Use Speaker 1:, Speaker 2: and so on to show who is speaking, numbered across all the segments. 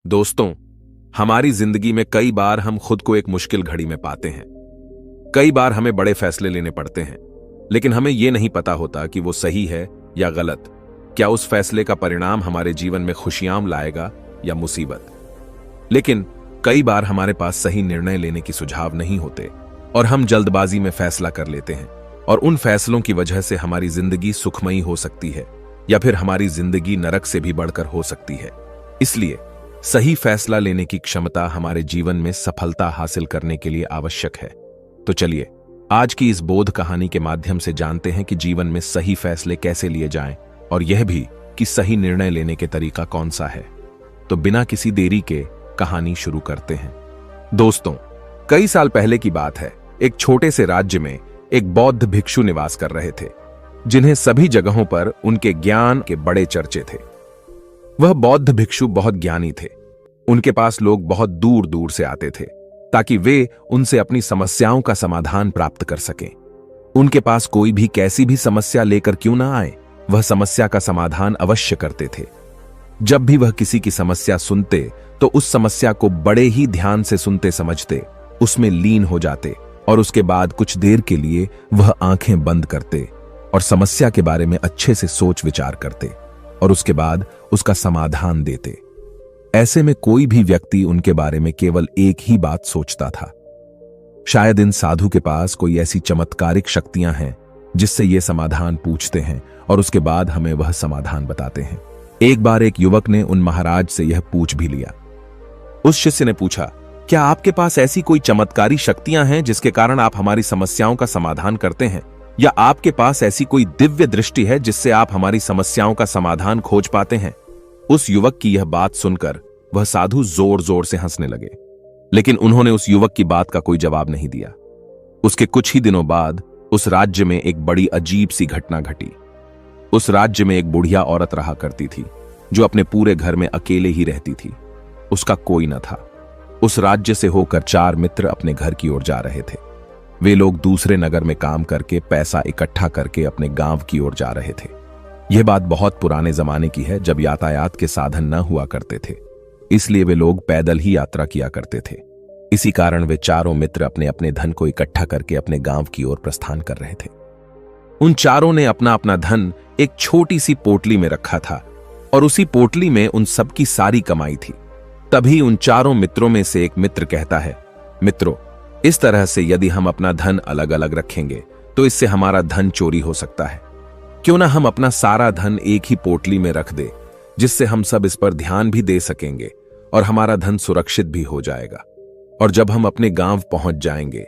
Speaker 1: दोस्तों, हमारी जिंदगी में कई बार हम खुद को एक मुश्किल घड़ी में पाते हैं। कई बार हमें बड़े फैसले लेने पड़ते हैं, लेकिन हमें यह नहीं पता होता कि वो सही है या गलत। क्या उस फैसले का परिणाम हमारे जीवन में खुशियां लाएगा या मुसीबत। लेकिन कई बार हमारे पास सही निर्णय लेने की सुझाव नहीं होते और हम जल्दबाजी में फैसला कर लेते हैं, और उन फैसलों की वजह से हमारी जिंदगी सुखमयी हो सकती है या फिर हमारी जिंदगी नरक से भी बढ़कर हो सकती है। इसलिए सही फैसला लेने की क्षमता हमारे जीवन में सफलता हासिल करने के लिए आवश्यक है। तो चलिए आज की इस बोध कहानी के माध्यम से जानते हैं कि जीवन में सही फैसले कैसे लिए जाएं, और यह भी कि सही निर्णय लेने के तरीका कौन सा है। तो बिना किसी देरी के कहानी शुरू करते हैं। दोस्तों, कई साल पहले की बात है। एक छोटे से राज्य में एक बौद्ध भिक्षु निवास कर रहे थे, जिन्हें सभी जगहों पर उनके ज्ञान के बड़े चर्चे थे। वह बौद्ध भिक्षु बहुत ज्ञानी थे। उनके पास लोग बहुत दूर दूर से आते थे ताकि वे उनसे अपनी समस्याओं का समाधान प्राप्त कर सकें। उनके पास कोई भी कैसी भी समस्या लेकर क्यों ना आए, वह समस्या का समाधान अवश्य करते थे। जब भी वह किसी की समस्या सुनते तो उस समस्या को बड़े ही ध्यान से सुनते समझते, उसमें लीन हो जाते और उसके बाद कुछ देर के लिए वह आंखें बंद करते और समस्या के बारे में अच्छे से सोच विचार करते और उसके बाद उसका समाधान देते। ऐसे में कोई भी व्यक्ति उनके बारे में केवल एक ही बात सोचता था, शायद इन साधु के पास कोई ऐसी चमत्कारिक शक्तियां हैं जिससे ये समाधान पूछते हैं और उसके बाद हमें वह समाधान बताते हैं। एक बार एक युवक ने उन महाराज से यह पूछ भी लिया। उस शिष्य ने पूछा, क्या आपके पास ऐसी कोई चमत्कारी शक्तियां हैं जिसके कारण आप हमारी समस्याओं का समाधान करते हैं, या आपके पास ऐसी कोई दिव्य दृष्टि है जिससे आप हमारी समस्याओं का समाधान खोज पाते हैं। उस युवक की यह बात सुनकर वह साधु जोर जोर से हंसने लगे, लेकिन उन्होंने उस युवक की बात का कोई जवाब नहीं दिया। उसके कुछ ही दिनों बाद उस राज्य में एक बड़ी अजीब सी घटना घटी। उस राज्य में एक बुढ़िया औरत रहा करती थी, जो अपने पूरे घर में अकेले ही रहती थी। उसका कोई न था। उस राज्य से होकर 4 मित्र अपने घर की ओर जा रहे थे। वे लोग दूसरे नगर में काम करके पैसा इकट्ठा करके अपने गांव की ओर जा रहे थे। यह बात बहुत पुराने जमाने की है, जब यातायात के साधन न हुआ करते थे, इसलिए वे लोग पैदल ही यात्रा किया करते थे। इसी कारण वे चारों मित्र अपने अपने धन को इकट्ठा करके अपने गांव की ओर प्रस्थान कर रहे थे। उन चारों ने अपना अपना धन एक छोटी सी पोटली में रखा था और उसी पोटली में उन सबकी सारी कमाई थी। तभी उन चारों मित्रों में से एक मित्र कहता है, मित्रों, इस तरह से यदि हम अपना धन अलग अलग रखेंगे तो इससे हमारा धन चोरी हो सकता है। क्यों ना हम अपना सारा धन एक ही पोटली में रख दे, जिससे हम सब इस पर ध्यान भी दे सकेंगे और हमारा धन सुरक्षित भी हो जाएगा। और जब हम अपने गांव पहुंच जाएंगे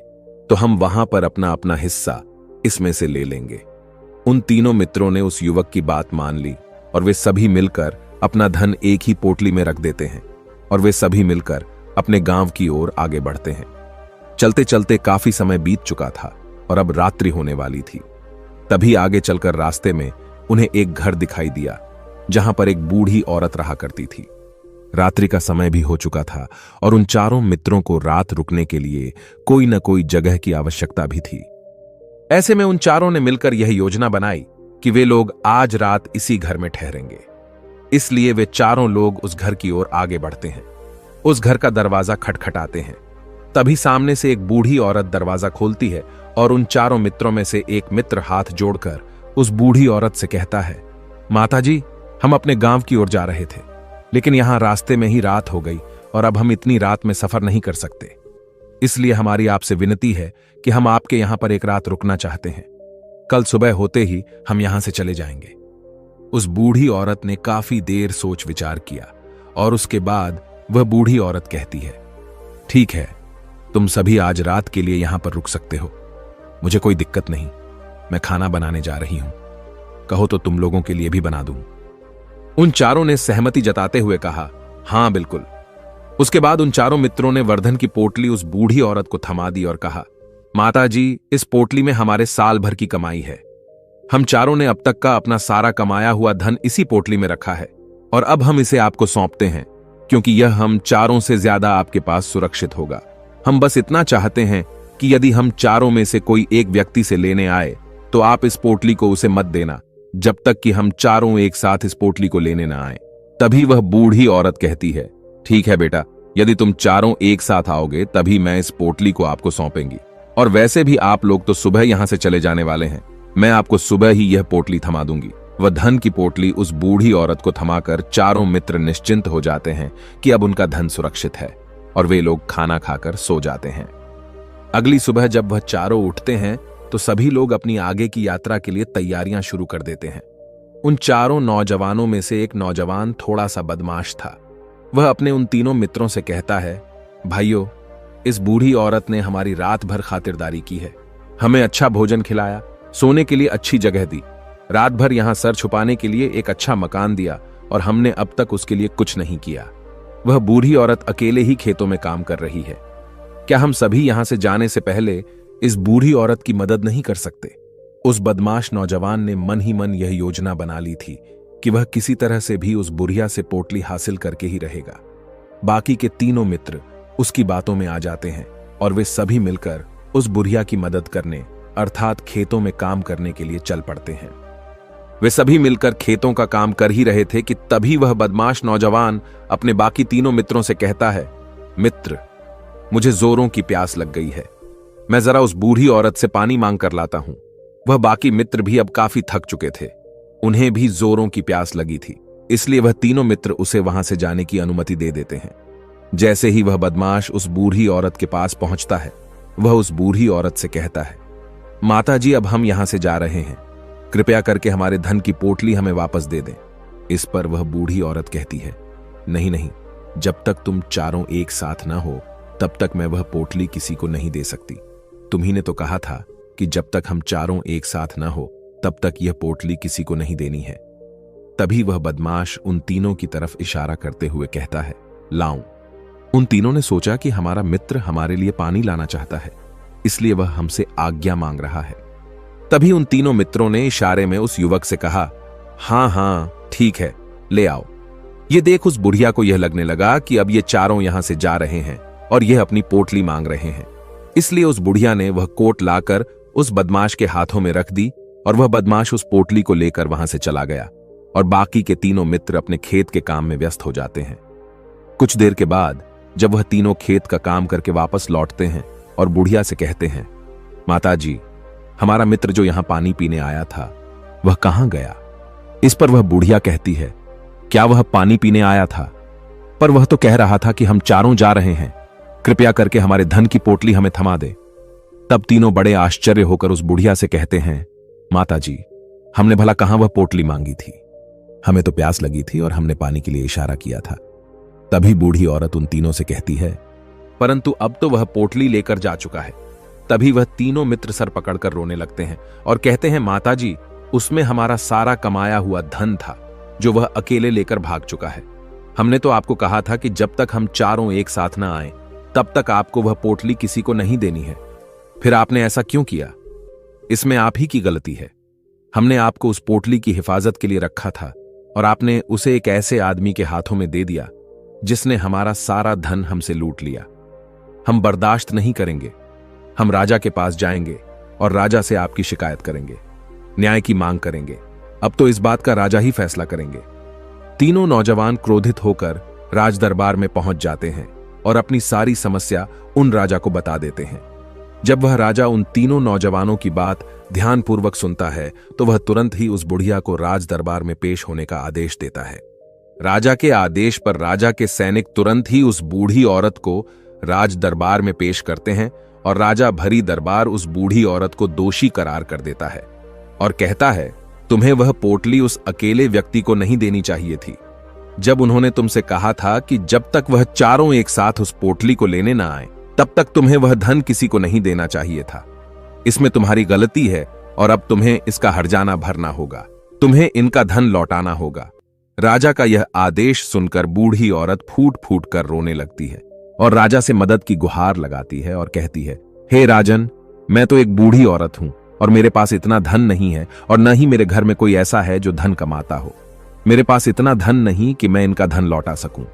Speaker 1: तो हम वहां पर अपना अपना हिस्सा इसमें से ले लेंगे। उन तीनों मित्रों ने उस युवक की बात मान ली और वे सभी मिलकर अपना धन एक ही पोटली में रख देते हैं और वे सभी मिलकर अपने गांव की ओर आगे बढ़ते हैं। चलते चलते काफी समय बीत चुका था और अब रात्रि होने वाली थी। तभी आगे चलकर रास्ते में उन्हें एक घर दिखाई दिया, जहां पर एक बूढ़ी औरत रहा करती थी। रात्रि का समय भी हो चुका था और उन चारों मित्रों को रात रुकने के लिए कोई न कोई जगह की आवश्यकता भी थी। ऐसे में उन चारों ने मिलकर यह योजना बनाई कि वे लोग आज रात इसी घर में ठहरेंगे। इसलिए वे चारों लोग उस घर की ओर आगे बढ़ते हैं। उस घर का दरवाजा खटखटाते हैं। तभी सामने से एक बूढ़ी औरत दरवाजा खोलती है और उन चारों मित्रों में से एक मित्र हाथ जोड़कर उस बूढ़ी औरत से कहता है, माताजी, हम अपने गांव की ओर जा रहे थे, लेकिन यहां रास्ते में ही रात हो गई और अब हम इतनी रात में सफर नहीं कर सकते। इसलिए हमारी आपसे विनती है कि हम आपके यहां पर एक रात रुकना चाहते हैं। कल सुबह होते ही हम यहां से चले जाएंगे। उस बूढ़ी औरत ने काफी देर सोच विचार किया और उसके बाद वह बूढ़ी औरत कहती है, ठीक है, तुम सभी आज रात के लिए यहां पर रुक सकते हो। मुझे कोई दिक्कत नहीं, मैं खाना बनाने जा रही हूं। कहो तो तुम लोगों के लिए भी बना दूं। उन चारों ने सहमति जताते हुए कहा, हां बिल्कुल। उसके बाद उन चारों मित्रों ने वर्धन की पोटली उस बूढ़ी औरत को थमा दी और कहा, माताजी, इस पोटली में हमारे साल भर की कमाई है। हम चारों ने अब तक का अपना सारा कमाया हुआ धन इसी पोटली में रखा है और अब हम इसे आपको सौंपते हैं, क्योंकि यह हम चारों से ज्यादा आपके पास सुरक्षित होगा। हम बस इतना चाहते हैं कि यदि हम चारों में से कोई एक व्यक्ति से लेने आए तो आप इस पोटली को उसे मत देना, जब तक कि हम चारों एक साथ इस पोटली को लेने ना आए। तभी वह बूढ़ी औरत कहती है, ठीक है बेटा, यदि तुम चारों एक साथ आओगे तभी मैं इस पोटली को आपको सौंपेंगी। और वैसे भी आप लोग तो सुबह यहां से चले जाने वाले हैं, मैं आपको सुबह ही यह पोटली थमा दूंगी। वह धन की पोटली उस बूढ़ी औरत को थमाकर चारों मित्र निश्चिंत हो जाते हैं कि अब उनका धन सुरक्षित है, और वे लोग खाना खाकर सो जाते हैं। अगली सुबह जब वह चारों उठते हैं तो सभी लोग अपनी आगे की यात्रा के लिए तैयारियां शुरू कर देते हैं। उन चारों नौजवानों में से एक नौजवान थोड़ा सा बदमाश था। वह अपने उन तीनों मित्रों से कहता है, भाइयों, इस बूढ़ी औरत ने हमारी रात भर खातिरदारी की है, हमें अच्छा भोजन खिलाया, सोने के लिए अच्छी जगह दी, रात भर यहां सर छुपाने के लिए एक अच्छा मकान दिया, और हमने अब तक उसके लिए कुछ नहीं किया। वह बूढ़ी औरत अकेले ही खेतों में काम कर रही है। क्या हम सभी यहां से जाने से पहले इस बूढ़ी औरत की मदद नहीं कर सकते? उस बदमाश नौजवान ने मन ही मन यह योजना बना ली थी कि वह किसी तरह से भी उस बुढ़िया से पोटली हासिल करके ही रहेगा। बाकी के तीनों मित्र उसकी बातों में आ जाते हैं और वे सभी मिलकर उस बुढ़िया की मदद करने अर्थात खेतों में काम करने के लिए चल पड़ते हैं। वे सभी मिलकर खेतों का काम कर ही रहे थे कि तभी वह बदमाश नौजवान अपने बाकी तीनों मित्रों से कहता है, मित्र, मुझे जोरों की प्यास लग गई है, मैं जरा उस बूढ़ी औरत से पानी मांग कर लाता हूं। वह बाकी मित्र भी अब काफी थक चुके थे, उन्हें भी जोरों की प्यास लगी थी, इसलिए वह तीनों मित्र उसे वहां से जाने की अनुमति दे देते हैं। जैसे ही वह बदमाश उस बूढ़ी औरत के पास पहुंचता है, वह उस बूढ़ी औरत से कहता है, माताजी, अब हम यहां से जा रहे हैं, कृपया करके हमारे धन की पोटली हमें वापस दे दें। इस पर वह बूढ़ी औरत कहती है, नहीं नहीं, जब तक तुम चारों एक साथ ना हो तब तक मैं वह पोटली किसी को नहीं दे सकती। तुम्ही ने तो कहा था कि जब तक हम चारों एक साथ ना हो तब तक यह पोटली किसी को नहीं देनी है। तभी वह बदमाश उन तीनों की तरफ इशारा करते हुए कहता है, लाऊं। उन तीनों ने सोचा कि हमारा मित्र हमारे लिए पानी लाना चाहता है, इसलिए वह हमसे आज्ञा मांग रहा है। तभी उन तीनों मित्रों ने इशारे में उस युवक से कहा, हां हां ठीक है, ले आओ। ये देख उस बुढ़िया को यह लगने लगा कि अब ये चारों यहां से जा रहे हैं और यह अपनी पोटली मांग रहे हैं, इसलिए उस बुढ़िया ने वह कोट लाकर उस बदमाश के हाथों में रख दी और वह बदमाश उस पोटली को लेकर वहां से चला गया और बाकी के तीनों मित्र अपने खेत के काम में व्यस्त हो जाते हैं। कुछ देर के बाद जब वह तीनों खेत का काम करके वापस लौटते हैं और बुढ़िया से कहते हैं, माताजी, हमारा मित्र जो यहां पानी पीने आया था वह कहां गया? इस पर वह बुढ़िया कहती है, क्या वह पानी पीने आया था? पर वह तो कह रहा था कि हम चारों जा रहे हैं, कृपया करके हमारे धन की पोटली हमें थमा दे। तब तीनों बड़े आश्चर्य होकर उस बुढ़िया से कहते हैं, माताजी, हमने भला कहां वह पोटली मांगी थी, हमें तो प्यास लगी थी और हमने पानी के लिए इशारा किया था। तभी बूढ़ी औरत उन तीनों से कहती है, परंतु अब तो वह पोटली लेकर जा चुका है। तभी वह तीनों मित्र सर पकड़कर रोने लगते हैं और कहते हैं, माताजी, उसमें हमारा सारा कमाया हुआ धन था जो वह अकेले लेकर भाग चुका है। हमने तो आपको कहा था कि जब तक हम चारों एक साथ ना आए तब तक आपको वह पोटली किसी को नहीं देनी है, फिर आपने ऐसा क्यों किया? इसमें आप ही की गलती है। हमने आपको उस पोटली की हिफाजत के लिए रखा था और आपने उसे एक ऐसे आदमी के हाथों में दे दिया जिसने हमारा सारा धन हमसे लूट लिया। हम बर्दाश्त नहीं करेंगे, हम राजा के पास जाएंगे और राजा से आपकी शिकायत करेंगे, न्याय की मांग करेंगे। अब तो इस बात का राजा ही फैसला करेंगे। तीनों नौजवान क्रोधित होकर राज दरबार में पहुंच जाते हैं और अपनी सारी समस्या उन राजा को बता देते हैं। जब वह राजा उन तीनों नौजवानों की बात ध्यानपूर्वक सुनता है तो वह तुरंत ही उस बुढ़िया को राज दरबार में पेश होने का आदेश देता है। राजा के आदेश पर राजा के सैनिक तुरंत ही उस बूढ़ी औरत को राज दरबार में पेश करते हैं और राजा भरी दरबार उस बूढ़ी औरत को दोषी करार कर देता है और कहता है, तुम्हें वह पोटली उस अकेले व्यक्ति को नहीं देनी चाहिए थी, जब उन्होंने तुमसे कहा था कि जब तक वह चारों एक साथ उस पोटली को लेने ना आए तब तक तुम्हें वह धन किसी को नहीं देना चाहिए था। इसमें तुम्हारी गलती है और अब तुम्हें इसका हर्जाना भरना होगा, तुम्हें इनका धन लौटाना होगा। राजा का यह आदेश सुनकर बूढ़ी औरत फूट फूट कर रोने लगती है और राजा से मदद की गुहार लगाती है और कहती है, हे राजन, मैं तो एक बूढ़ी औरत हूं और मेरे पास इतना धन नहीं है और न ही मेरे घर में कोई ऐसा है जो धन कमाता हो। मेरे पास इतना धन नहीं कि मैं इनका धन लौटा सकूं।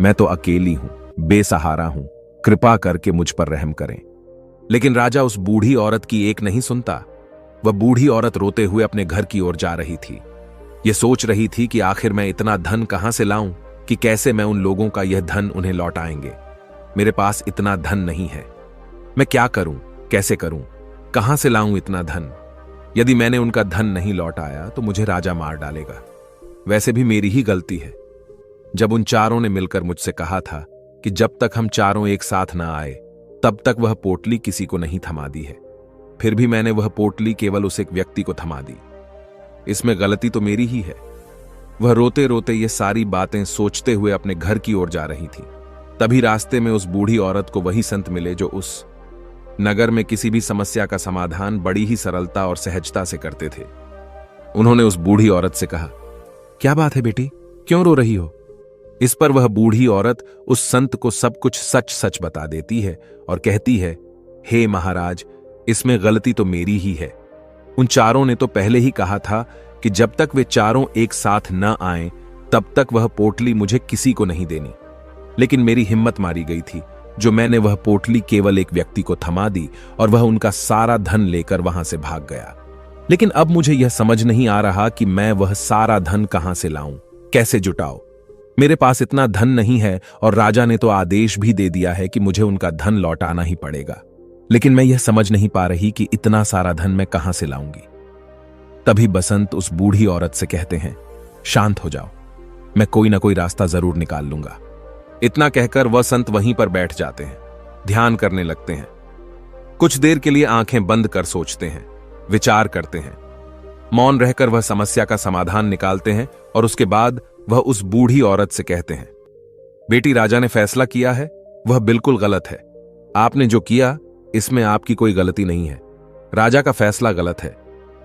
Speaker 1: मैं तो अकेली हूं, बेसहारा हूं, कृपा करके मुझ पर रहम करें। लेकिन राजा उस बूढ़ी औरत की एक नहीं सुनता। वह बूढ़ी औरत रोते हुए अपने घर की ओर जा रही थी। यह सोच रही थी कि आखिर मैं इतना धन कहां से लाऊं कि कैसे मैं उन लोगों का यह धन उन्हें लौटाएंगे। मेरे पास इतना धन नहीं है। मैं क्या करूं, कैसे करूं, कहां से लाऊं इतना धन? यदि मैंने उनका धन नहीं लौटाया तो मुझे राजा मार डालेगा। वैसे भी मेरी ही गलती है। जब उन चारों ने मिलकर मुझसे कहा था कि जब तक हम चारों एक साथ ना आए तब तक वह पोटली किसी को नहीं थमा दी है, फिर भी मैंने वह पोटली केवल उस एक व्यक्ति को थमा दी। इसमें गलती तो मेरी ही है। वह रोते रोते ये सारी बातें सोचते हुए अपने घर की ओर जा रही थी। तभी रास्ते में उस बूढ़ी औरत को वही संत मिले जो उस नगर में किसी भी समस्या का समाधान बड़ी ही सरलता और सहजता से करते थे। उन्होंने उस बूढ़ी औरत से कहा, क्या बात है बेटी, क्यों रो रही हो? इस पर वह बूढ़ी औरत उस संत को सब कुछ सच सच बता देती है और कहती है, हे महाराज, इसमें गलती तो मेरी ही है। उन चारों ने तो पहले ही कहा था कि जब तक वे चारों एक साथ न आएं तब तक वह पोटली मुझे किसी को नहीं देनी। लेकिन मेरी हिम्मत मारी गई थी जो मैंने वह पोटली केवल एक व्यक्ति को थमा दी और वह उनका सारा धन लेकर वहां से भाग गया। लेकिन अब मुझे यह समझ नहीं आ रहा कि मैं वह सारा धन कहां से लाऊं, कैसे जुटाऊं। मेरे पास इतना धन नहीं है और राजा ने तो आदेश भी दे दिया है कि मुझे उनका धन लौटाना ही पड़ेगा। लेकिन मैं यह समझ नहीं पा रही कि इतना सारा धन मैं कहां से लाऊंगी। तभी बसंत उस बूढ़ी औरत से कहते हैं, शांत हो जाओ, मैं कोई ना कोई रास्ता जरूर निकाल लूंगा। इतना कहकर वह संत वहीं पर बैठ जाते हैं, ध्यान करने लगते हैं। कुछ देर के लिए आंखें बंद कर सोचते हैं, विचार करते हैं। मौन रहकर वह समस्या का समाधान निकालते हैं और उसके बाद वह उस बूढ़ी औरत से कहते हैं, बेटी, राजा ने फैसला किया है वह बिल्कुल गलत है। आपने जो किया इसमें आपकी कोई गलती नहीं है। राजा का फैसला गलत है।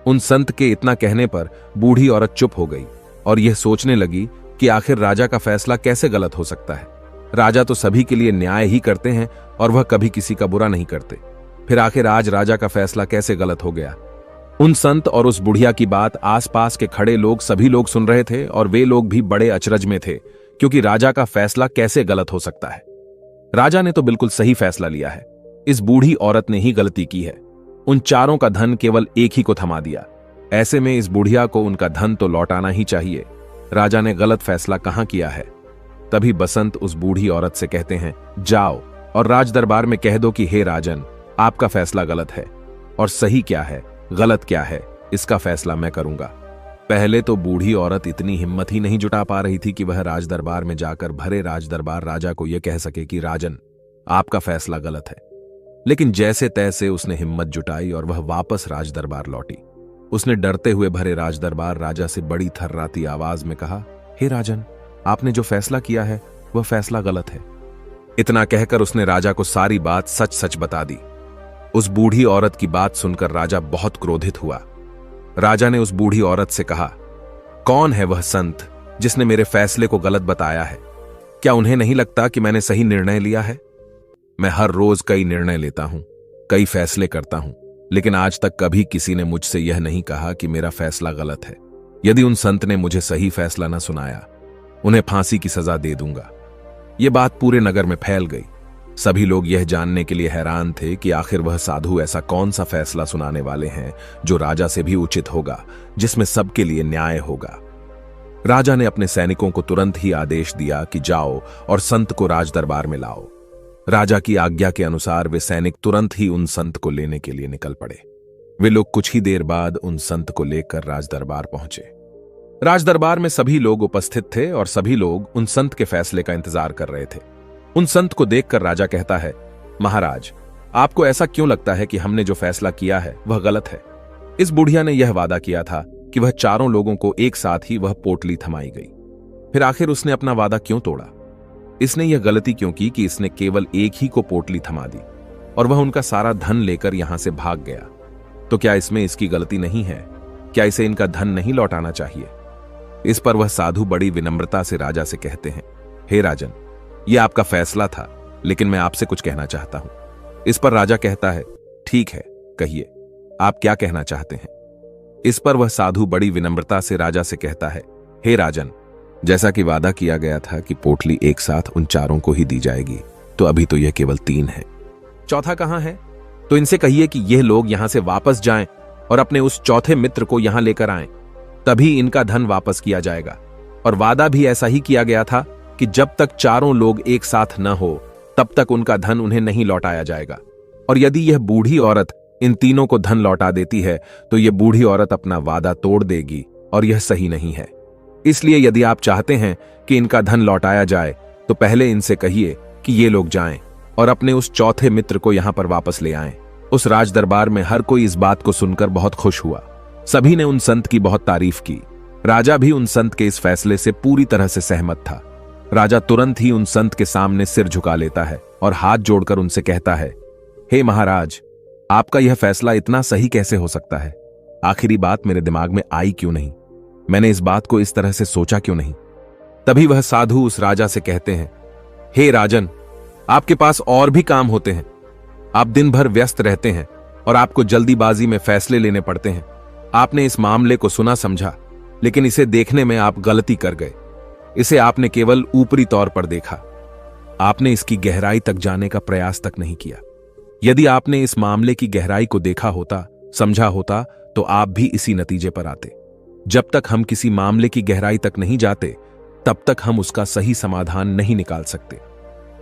Speaker 1: उन संत के इतना कहने पर बूढ़ी औरत चुप हो गई और यह सोचने लगी कि आखिर राजा का फैसला कैसे गलत हो सकता है। राजा तो सभी के लिए न्याय ही करते हैं और वह कभी किसी का बुरा नहीं करते। फिर आखिर आज राजा का फैसला कैसे गलत हो गया? उन संत और उस बुढ़िया की बात आसपास के खड़े लोग सभी लोग सुन रहे थे और वे लोग भी बड़े अचरज में थे, क्योंकि राजा का फैसला कैसे गलत हो सकता है। राजा ने तो बिल्कुल सही फैसला लिया है। इस बूढ़ी औरत ने ही गलती की है। उन चारों का धन केवल एक ही को थमा दिया। ऐसे में इस बुढ़िया को उनका धन तो लौटाना ही चाहिए। राजा ने गलत फैसला कहां किया है? तभी बसंत उस बूढ़ी औरत से कहते हैं, जाओ और राज दरबार में कह दो कि हे राजन, आपका फैसला गलत है और सही क्या है, गलत क्या है, इसका फैसला मैं करूंगा। पहले तो बूढ़ी औरत इतनी हिम्मत ही नहीं जुटा पा रही थी कि वह राज दरबार में जाकर भरे राज दरबार राजा को यह कह सके कि राजन, आपका फैसला गलत है। लेकिन जैसे तैसे उसने हिम्मत जुटाई और वह वापस राज दरबार लौटी। उसने डरते हुए भरे राज दरबार राजा से बड़ी थर्राती आवाज में कहा, हे राजन, आपने जो फैसला किया है वह फैसला गलत है। इतना कहकर उसने राजा को सारी बात सच सच बता दी। उस बूढ़ी औरत की बात सुनकर राजा बहुत क्रोधित हुआ। राजा ने उस बूढ़ी औरत से कहा, कौन है वह संत जिसने मेरे फैसले को गलत बताया है? क्या उन्हें नहीं लगता कि मैंने सही निर्णय लिया है? मैं हर रोज कई निर्णय लेता हूं, कई फैसले करता हूं, लेकिन आज तक कभी किसी ने मुझसे यह नहीं कहा कि मेरा फैसला गलत है। यदि उन संत ने मुझे सही फैसला न सुनाया, उन्हें फांसी की सजा दे दूंगा। यह बात पूरे नगर में फैल गई। सभी लोग यह जानने के लिए हैरान थे कि आखिर वह साधु ऐसा कौन सा फैसला सुनाने वाले हैं जो राजा से भी उचित होगा, जिसमें सबके लिए न्याय होगा। राजा ने अपने सैनिकों को तुरंत ही आदेश दिया कि जाओ और संत को राज दरबार में लाओ। राजा की आज्ञा के अनुसार वे सैनिक तुरंत ही उन संत को लेने के लिए निकल पड़े। वे लोग कुछ ही देर बाद उन संत को लेकर राज दरबार पहुंचे। राज दरबार में सभी लोग उपस्थित थे और सभी लोग उन संत के फैसले का इंतजार कर रहे थे। उन संत को देखकर राजा कहता है, महाराज, आपको ऐसा क्यों लगता है कि हमने जो फैसला किया है वह गलत है? इस बुढ़िया ने यह वादा किया था कि वह चारों लोगों को एक साथ ही वह पोटली थमाई गई। फिर आखिर उसने अपना वादा क्यों तोड़ा? इसने यह गलती क्यों की कि इसने केवल एक ही को पोटली थमा दी और वह उनका सारा धन लेकर यहां से भाग गया? तो क्या इसमें इसकी गलती नहीं है? क्या इसे इनका धन नहीं लौटाना चाहिए? इस पर वह साधु बड़ी विनम्रता से राजा से कहते हैं, हे राजन, यह आपका फैसला था, लेकिन मैं आपसे कुछ कहना चाहता हूं। इस पर राजा कहता है, ठीक है, कहिए, आप क्या कहना चाहते हैं? इस पर वह साधु बड़ी विनम्रता से राजा से कहता है, हे राजन, जैसा कि वादा किया गया था कि पोटली एक साथ उन चारों को ही दी जाएगी, तो अभी तो यह केवल 3 है। चौथा कहां है? तो इनसे कहिए कि यह लोग यहां से वापस जाएं और अपने उस चौथे मित्र को यहां लेकर आएं, तभी इनका धन वापस किया जाएगा। और वादा भी ऐसा ही किया गया था कि जब तक चारों लोग एक साथ न हो तब तक उनका धन उन्हें नहीं लौटाया जाएगा, और यदि यह बूढ़ी औरत इन तीनों को धन लौटा देती है तो यह बूढ़ी औरत अपना वादा तोड़ देगी, और यह सही नहीं है। इसलिए यदि आप चाहते हैं कि इनका धन लौटाया जाए तो पहले इनसे कहिए कि ये लोग जाएं और अपने उस चौथे मित्र को यहां पर वापस ले आएं। उस राज दरबार में हर कोई इस बात को सुनकर बहुत खुश हुआ। सभी ने उन संत की बहुत तारीफ की। राजा भी उन संत के इस फैसले से पूरी तरह से सहमत था। राजा तुरंत ही उन संत के सामने सिर झुका लेता है और हाथ जोड़कर उनसे कहता है, हे महाराज, आपका यह फैसला इतना सही कैसे हो सकता है? आखिरी बात मेरे दिमाग में आई क्यों नहीं? मैंने इस बात को इस तरह से सोचा क्यों नहीं? तभी वह साधु उस राजा से कहते हैं, हे राजन, आपके पास और भी काम होते हैं। आप दिन भर व्यस्त रहते हैं और आपको जल्दीबाजी में फैसले लेने पड़ते हैं। आपने इस मामले को सुना समझा, लेकिन इसे देखने में आप गलती कर गए। इसे आपने केवल ऊपरी तौर पर देखा। आपने इसकी गहराई तक जाने का प्रयास तक नहीं किया। यदि आपने इस मामले की गहराई को देखा होता, समझा होता, तो आप भी इसी नतीजे पर आते। जब तक हम किसी मामले की गहराई तक नहीं जाते तब तक हम उसका सही समाधान नहीं निकाल सकते।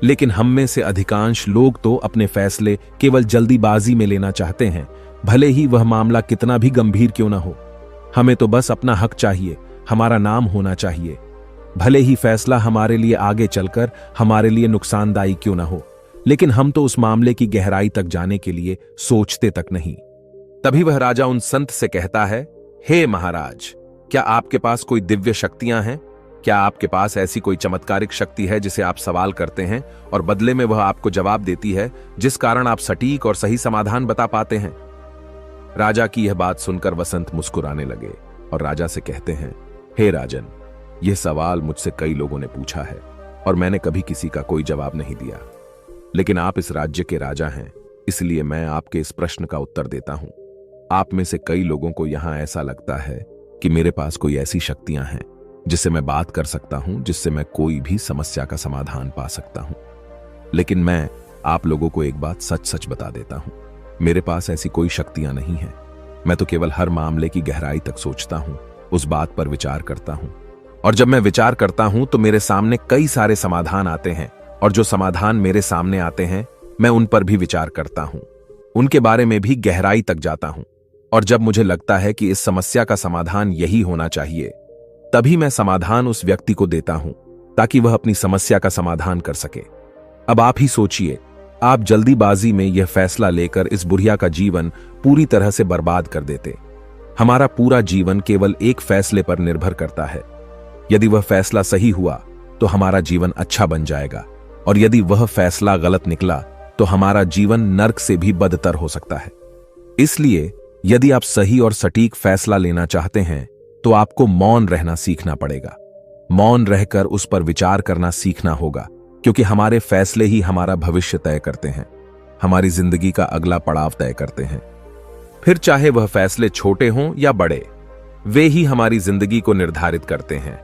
Speaker 1: लेकिन हम में से अधिकांश लोग तो अपने फैसले केवल जल्दीबाजी में लेना चाहते हैं, भले ही वह मामला कितना भी गंभीर क्यों ना हो। हमें तो बस अपना हक चाहिए, हमारा नाम होना चाहिए, भले ही फैसला हमारे लिए आगे चलकर हमारे लिए नुकसानदायी क्यों ना हो। लेकिन हम तो उस मामले की गहराई तक जाने के लिए सोचते तक नहीं। तभी वह राजा उन संत से कहता है, हे महाराज, क्या आपके पास कोई दिव्य शक्तियां हैं? क्या आपके पास ऐसी कोई चमत्कारिक शक्ति है जिसे आप सवाल करते हैं और बदले में वह आपको जवाब देती है, जिस कारण आप सटीक और सही समाधान बता पाते हैं? राजा की यह बात सुनकर वसंत मुस्कुराने लगे और राजा से कहते हैं, हे राजन, यह सवाल मुझसे कई लोगों ने पूछा है और मैंने कभी किसी का कोई जवाब नहीं दिया। लेकिन आप इस राज्य के राजा हैं, इसलिए मैं आपके इस प्रश्न का उत्तर देता हूं। आप में से कई लोगों को यहां ऐसा लगता है कि मेरे पास कोई ऐसी शक्तियां हैं जिससे मैं बात कर सकता हूं, जिससे मैं कोई भी समस्या का समाधान पा सकता हूं। लेकिन मैं आप लोगों को एक बात सच सच बता देता हूं, मेरे पास ऐसी कोई शक्तियां नहीं हैं। मैं तो केवल हर मामले की गहराई तक सोचता हूं, उस बात पर विचार करता हूं, और जब मैं विचार करता हूं तो मेरे सामने कई सारे समाधान आते हैं, और जो समाधान मेरे सामने आते हैं मैं उन पर भी विचार करता हूं, उनके बारे में भी गहराई तक जाता हूं, और जब मुझे लगता है कि इस समस्या का समाधान यही होना चाहिए, तभी मैं समाधान उस व्यक्ति को देता हूं ताकि वह अपनी समस्या का समाधान कर सके। अब आप ही सोचिए, आप जल्दीबाजी में यह फैसला लेकर इस बुढ़िया का जीवन पूरी तरह से बर्बाद कर देते। हमारा पूरा जीवन केवल एक फैसले पर निर्भर करता है। यदि वह फैसला सही हुआ तो हमारा जीवन अच्छा बन जाएगा, और यदि वह फैसला गलत निकला तो हमारा जीवन नर्क से भी बदतर हो सकता है। इसलिए यदि आप सही और सटीक फैसला लेना चाहते हैं तो आपको मौन रहना सीखना पड़ेगा। मौन रहकर उस पर विचार करना सीखना होगा, क्योंकि हमारे फैसले ही हमारा भविष्य तय करते हैं, हमारी जिंदगी का अगला पड़ाव तय करते हैं। फिर चाहे वह फैसले छोटे हों या बड़े, वे ही हमारी जिंदगी को निर्धारित करते हैं।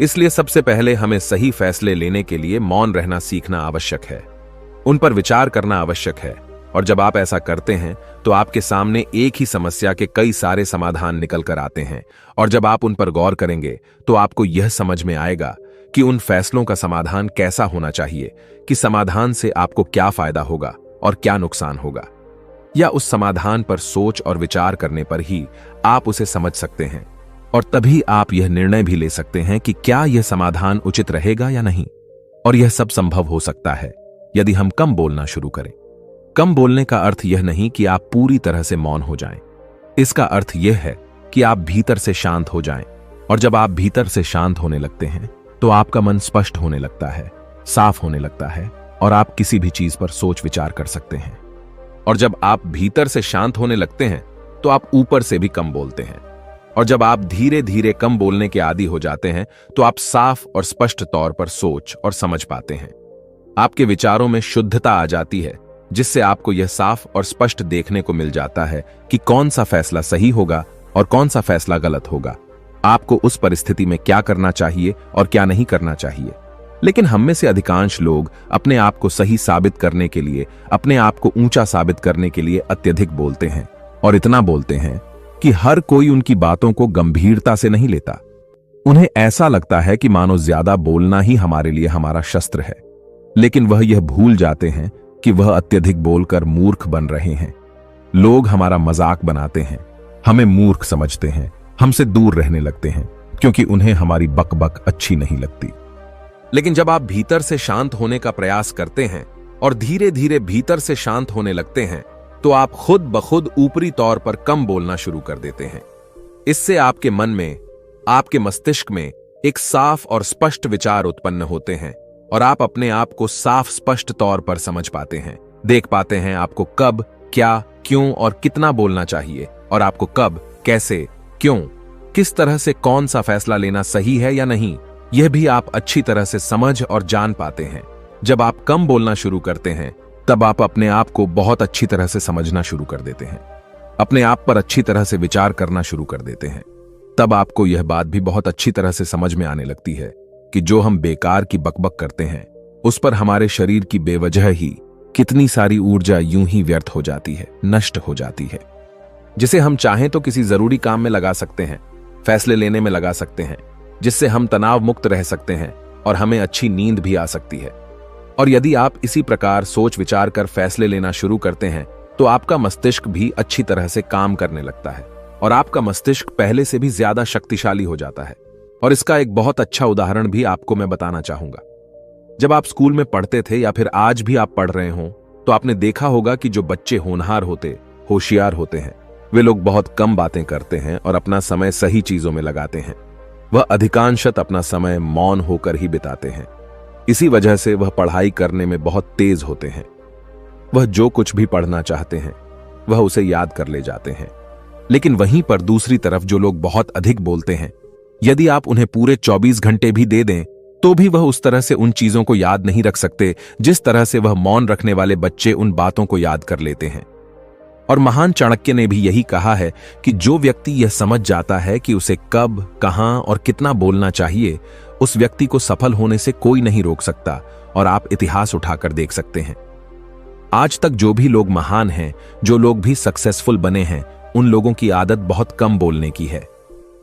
Speaker 1: इसलिए सबसे पहले हमें सही फैसले लेने के लिए मौन रहना सीखना आवश्यक है, उन पर विचार करना आवश्यक है, और जब आप ऐसा करते हैं तो आपके सामने एक ही समस्या के कई सारे समाधान निकल कर आते हैं, और जब आप उन पर गौर करेंगे तो आपको यह समझ में आएगा कि उन फैसलों का समाधान कैसा होना चाहिए, कि समाधान से आपको क्या फायदा होगा और क्या नुकसान होगा, या उस समाधान पर सोच और विचार करने पर ही आप उसे समझ सकते हैं, और तभी आप यह निर्णय भी ले सकते हैं कि क्या यह समाधान उचित रहेगा या नहीं। और यह सब संभव हो सकता है यदि हम कम बोलना शुरू करें। कम बोलने का अर्थ यह नहीं कि आप पूरी तरह से मौन हो जाएं। इसका अर्थ यह है कि आप भीतर से शांत हो जाएं, और जब आप भीतर से शांत होने लगते हैं तो आपका मन स्पष्ट होने लगता है, साफ होने लगता है, और आप किसी भी चीज पर सोच विचार कर सकते हैं। और जब आप भीतर से शांत होने लगते हैं तो आप ऊपर से भी कम बोलते हैं, और जब आप धीरे धीरे कम बोलने के आदी हो जाते हैं तो आप साफ और स्पष्ट तौर पर सोच और समझ पाते हैं। आपके विचारों में शुद्धता आ जाती है, जिससे आपको यह साफ और स्पष्ट देखने को मिल जाता है कि कौन सा फैसला सही होगा और कौन सा फैसला गलत होगा, आपको उस परिस्थिति में क्या करना चाहिए और क्या नहीं करना चाहिए। लेकिन हम में से अधिकांश लोग अपने आप को सही साबित करने के लिए, अपने आप को ऊंचा साबित करने के लिए अत्यधिक बोलते हैं, और इतना बोलते हैं कि हर कोई उनकी बातों को गंभीरता से नहीं लेता। उन्हें ऐसा लगता है कि मानो ज्यादा बोलना ही हमारे लिए हमारा शस्त्र है, लेकिन वह यह भूल जाते हैं कि वह अत्यधिक बोलकर मूर्ख बन रहे हैं। लोग हमारा मजाक बनाते हैं, हमें मूर्ख समझते हैं, हमसे दूर रहने लगते हैं क्योंकि उन्हें हमारी बकबक अच्छी नहीं लगती। लेकिन जब आप भीतर से शांत होने का प्रयास करते हैं और धीरे धीरे भीतर से शांत होने लगते हैं, तो आप खुद ब खुद ऊपरी तौर पर कम बोलना शुरू कर देते हैं। इससे आपके मन में, आपके मस्तिष्क में एक साफ और स्पष्ट विचार उत्पन्न होते हैं और आप अपने आप को साफ स्पष्ट तौर पर समझ पाते हैं, देख पाते हैं आपको कब, क्या, क्यों और कितना बोलना चाहिए, और आपको कब, कैसे, क्यों, किस तरह से कौन सा फैसला लेना सही है या नहीं, यह भी आप अच्छी तरह से समझ और जान पाते हैं। जब आप कम बोलना शुरू करते हैं, तब आप अपने आप को बहुत अच्छी तरह से समझना शुरू कर देते हैं, अपने आप पर अच्छी तरह से विचार करना शुरू कर देते हैं। तब आपको यह बात भी बहुत अच्छी तरह से समझ में आने लगती है कि जो हम बेकार की बकबक करते हैं, उस पर हमारे शरीर की बेवजह ही कितनी सारी ऊर्जा यूं ही व्यर्थ हो जाती है, नष्ट हो जाती है, जिसे हम चाहें तो किसी जरूरी काम में लगा सकते हैं, फैसले लेने में लगा सकते हैं, जिससे हम तनाव मुक्त रह सकते हैं और हमें अच्छी नींद भी आ सकती है। और यदि आप इसी प्रकार सोच विचार कर फैसले लेना शुरू करते हैं, तो आपका मस्तिष्क भी अच्छी तरह से काम करने लगता है और आपका मस्तिष्क पहले से भी ज्यादा शक्तिशाली हो जाता है। और इसका एक बहुत अच्छा उदाहरण भी आपको मैं बताना चाहूंगा। जब आप स्कूल में पढ़ते थे या फिर आज भी आप पढ़ रहे हो, तो आपने देखा होगा कि जो बच्चे होनहार होते, होशियार होते हैं, वे लोग बहुत कम बातें करते हैं और अपना समय सही चीजों में लगाते हैं। वह अधिकांशतः अपना समय मौन होकर ही बिताते हैं। इसी वजह से वह पढ़ाई करने में बहुत तेज होते हैं। वह जो कुछ भी पढ़ना चाहते हैं, वह उसे याद कर ले जाते हैं। लेकिन वहीं पर दूसरी तरफ जो लोग बहुत अधिक बोलते हैं, यदि आप उन्हें पूरे 24 घंटे भी दे दें, तो भी वह उस तरह से उन चीजों को याद नहीं रख सकते जिस तरह से वह मौन रखने वाले बच्चे उन बातों को याद कर लेते हैं। और महान चाणक्य ने भी यही कहा है कि जो व्यक्ति यह समझ जाता है कि उसे कब, कहां और कितना बोलना चाहिए, उस व्यक्ति को सफल होने से कोई नहीं रोक सकता। और आप इतिहास उठाकर देख सकते हैं, आज तक जो भी लोग महान हैं, जो लोग भी सक्सेसफुल बने हैं, उन लोगों की आदत बहुत कम बोलने की है।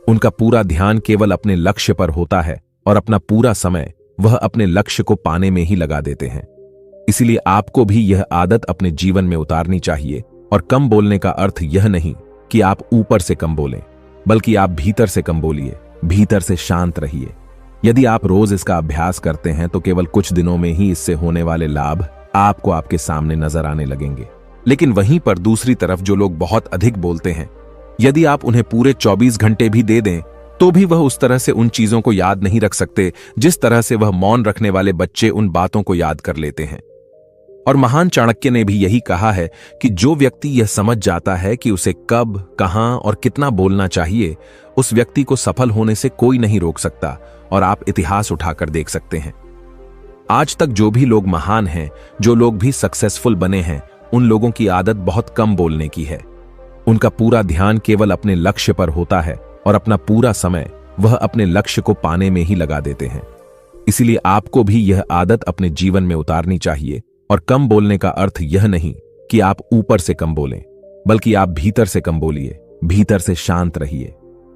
Speaker 1: उनका पूरा ध्यान केवल अपने लक्ष्य पर होता है और अपना पूरा समय वह अपने लक्ष्य को पाने में ही लगा देते हैं। इसीलिए आपको भी यह आदत अपने जीवन में उतारनी चाहिए। और कम बोलने का अर्थ यह नहीं कि आप ऊपर से कम बोलें, बल्कि आप भीतर से कम बोलिए, भीतर से शांत रहिए। यदि आप रोज इसका अभ्यास करते हैं, तो केवल कुछ दिनों में ही इससे होने वाले लाभ आपको आपके सामने नजर आने लगेंगे। लेकिन वहीं पर दूसरी तरफ जो लोग बहुत अधिक बोलते हैं, यदि आप उन्हें पूरे 24 घंटे भी दे दें, तो भी वह उस तरह से उन चीजों को याद नहीं रख सकते जिस तरह से वह मौन रखने वाले बच्चे उन बातों को याद कर लेते हैं। और महान चाणक्य ने भी यही कहा है कि जो व्यक्ति यह समझ जाता है कि उसे कब, कहां और कितना बोलना चाहिए, उस व्यक्ति को सफल होने से कोई नहीं रोक सकता। और आप इतिहास उठाकर देख सकते हैं, आज तक जो भी लोग महान हैं, जो लोग भी सक्सेसफुल बने हैं, उन लोगों की आदत बहुत कम बोलने की है। उनका पूरा ध्यान केवल अपने लक्ष्य पर होता है और अपना पूरा समय वह अपने लक्ष्य को पाने में ही लगा देते हैं। इसीलिए आपको भी यह आदत अपने जीवन में उतारनी चाहिए। और कम बोलने का अर्थ यह नहीं कि आप ऊपर से कम बोलें, बल्कि आप भीतर से कम बोलिए, भीतर से शांत रहिए।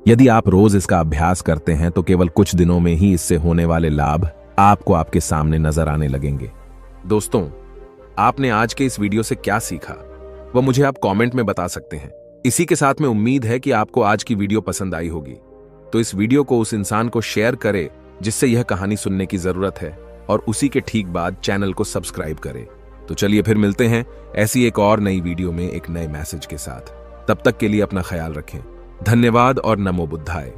Speaker 1: यदि आप रोज इसका अभ्यास करते हैं, तो केवल कुछ दिनों में ही इससे होने वाले लाभ आपको आपके सामने नजर आने लगेंगे। दोस्तों, आपने आज के इस वीडियो से क्या सीखा, वह मुझे आप कमेंट में बता सकते हैं। इसी के साथ में उम्मीद है कि आपको आज की वीडियो पसंद आई होगी। तो इस वीडियो को उस इंसान को शेयर करें जिससे यह कहानी सुनने की जरूरत है, और उसी के ठीक बाद चैनल को सब्सक्राइब करें। तो चलिए फिर मिलते हैं ऐसी एक और नई वीडियो में एक नए मैसेज के साथ। तब तक के लिए अपना ख्याल रखें। धन्यवाद और नमो बुद्धाय।